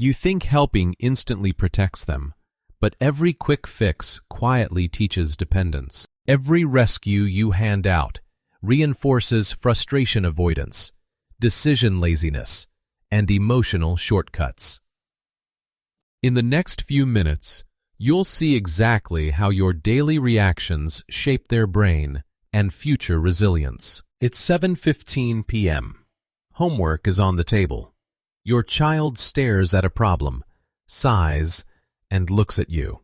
You think helping instantly protects them, but every quick fix quietly teaches dependence. Every rescue you hand out reinforces frustration avoidance, decision laziness, and emotional shortcuts. In the next few minutes, you'll see exactly how your daily reactions shape their brain and future resilience. It's 7:15 p.m. Homework is on the table. Your child stares at a problem, sighs, and looks at you.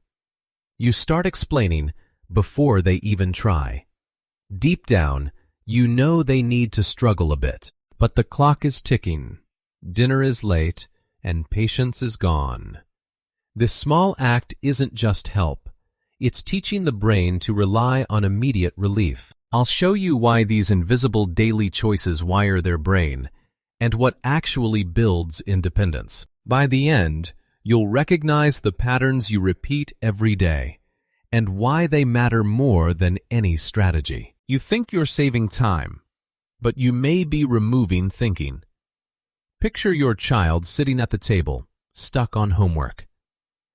You start explaining before they even try. Deep down, you know they need to struggle a bit, but the clock is ticking, dinner is late, and patience is gone. This small act isn't just help. It's teaching the brain to rely on immediate relief. I'll show you why these invisible daily choices wire their brain and what actually builds independence. By the end, you'll recognize the patterns you repeat every day and why they matter more than any strategy. You think you're saving time, but you may be removing thinking. Picture your child sitting at the table, stuck on homework.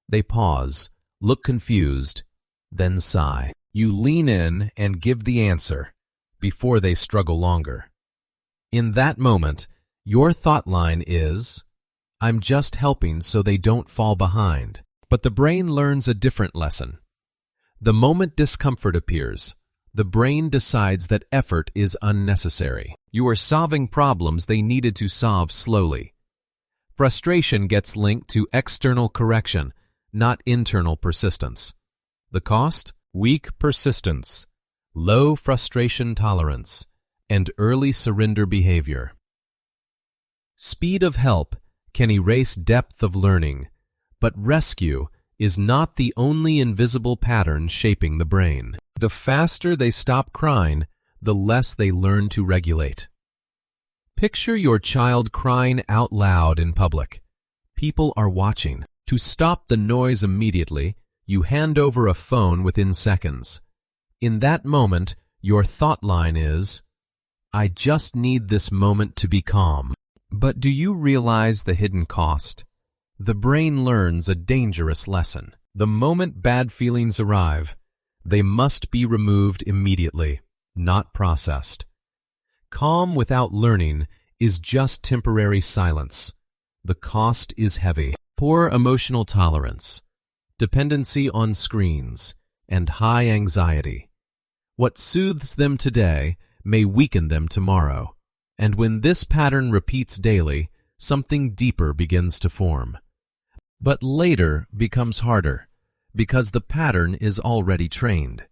They pause, look confused, then sigh. You lean in and give the answer before they struggle longer. In that moment, your thought line is, "I'm just helping so they don't fall behind." But the brain learns a different lesson. The moment discomfort appears, the brain decides that effort is unnecessary. You are solving problems they needed to solve slowly. Frustration gets linked to external correction, not internal persistence. The cost? Weak persistence, low frustration tolerance, and early surrender behavior. Speed of help can erase depth of learning, but rescue is not the only invisible pattern shaping the brain. The faster they stop crying, the less they learn to regulate. Picture your child crying out loud in public. People are watching. To stop the noise immediately, you hand over a phone within seconds. In that moment, your thought line is, "I just need this moment to be calm." But do you realize the hidden cost? The brain learns a dangerous lesson. The moment bad feelings arrive, they must be removed immediately, not processed. Calm without learning is just temporary silence. The cost is heavy. Poor emotional tolerance, dependency on screens, and high anxiety. What soothes them today may weaken them tomorrow, and when this pattern repeats daily, something deeper begins to form. But later becomes harder, because the pattern is already trained.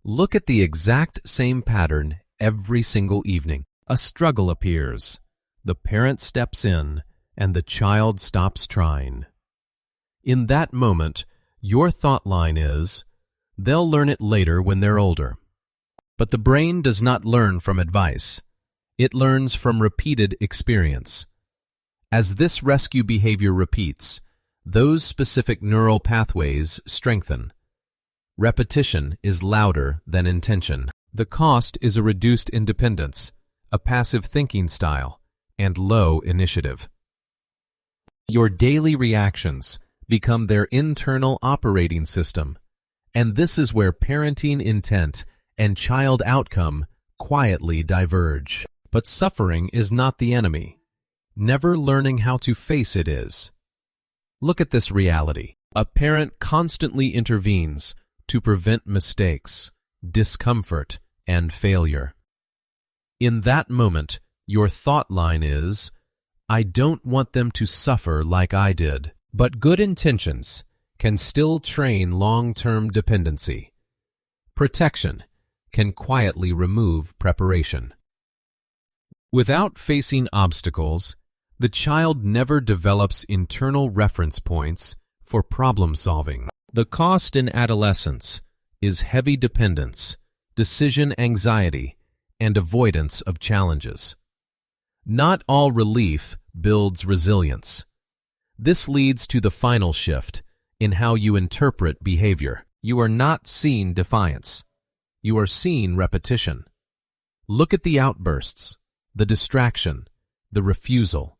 Look at the exact same pattern every single evening. A struggle appears. The parent steps in, and the child stops trying. In that moment, your thought line is, "They'll learn it later when they're older." But the brain does not learn from advice. It learns from repeated experience. As this rescue behavior repeats, those specific neural pathways strengthen. Repetition is louder than intention. The cost is a reduced independence, a passive thinking style, and low initiative. Your daily reactions become their internal operating system, and this is where parenting intent and child outcome quietly diverge. But suffering is not the enemy. Never learning how to face it is. Look at this reality. A parent constantly intervenes to prevent mistakes, discomfort, and failure. In that moment, your thought line is, "I don't want them to suffer like I did." But good intentions can still train long-term dependency. Protection can quietly remove preparation. Without facing obstacles, the child never develops internal reference points for problem solving. The cost in adolescence is heavy dependence, decision anxiety, and avoidance of challenges. Not all relief builds resilience. This leads to the final shift in how you interpret behavior. You are not seeing defiance. You are seeing repetition. Look at the outbursts, the distraction, the refusal,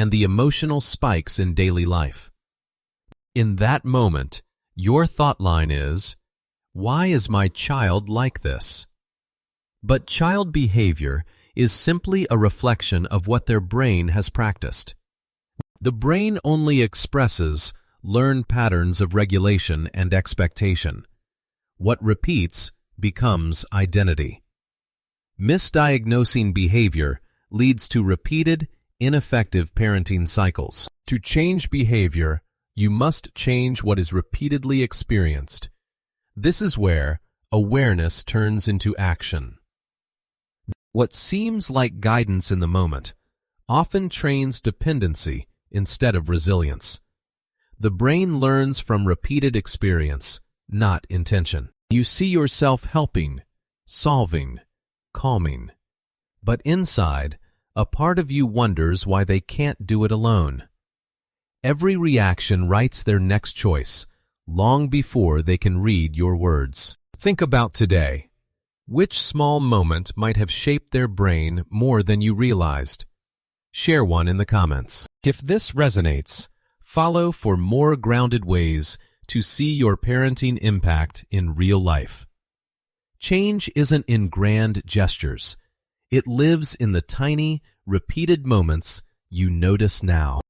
and the emotional spikes in daily life. In that moment, your thought line is, "Why is my child like this?" But child behavior is simply a reflection of what their brain has practiced. The brain only expresses learned patterns of regulation and expectation. What repeats becomes identity. Misdiagnosing behavior leads to repeated, ineffective parenting cycles. To change behavior, you must change what is repeatedly experienced. This is where awareness turns into action. What seems like guidance in the moment often trains dependency instead of resilience. The brain learns from repeated experience, not intention. You see yourself helping, solving, calming. But inside, a part of you wonders why they can't do it alone. Every reaction writes their next choice, long before they can read your words. Think about today. Which small moment might have shaped their brain more than you realized? Share one in the comments. If this resonates, follow for more grounded ways to see your parenting impact in real life. Change isn't in grand gestures. It lives in the tiny, repeated moments you notice now.